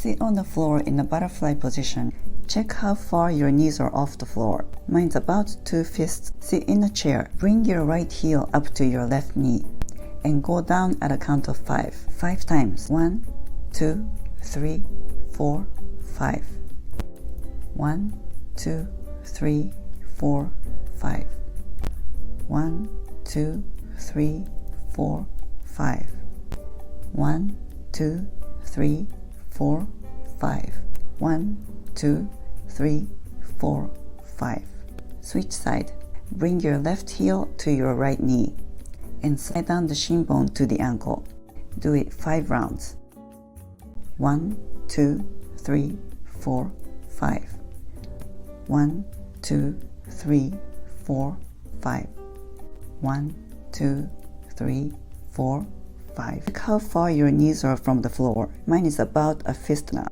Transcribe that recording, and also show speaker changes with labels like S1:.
S1: Sit on the floor in a butterfly position. Check how far your knees are off the floor. Mine's about 2 fists. Sit in a chair. Bring your right heel up to your left knee and go down at a count of 5. 5 times. 1, 2, 3, 4, 5. 1, 2, 3, 4, 5. 1, 2, 3, 4, 5. 1, 2, 3, 4, 5. 1, 2, 3, 4, 5. Switch side. Bring your left heel to your right knee and slide down the shin bone to the ankle. Do it 5 rounds. 1, 2, 3, 4, 5. 1, 2, 3, 4, 5. 1, 2, 3, 4, 5. Check how far your knees are from the floor. Mine is about a fist now.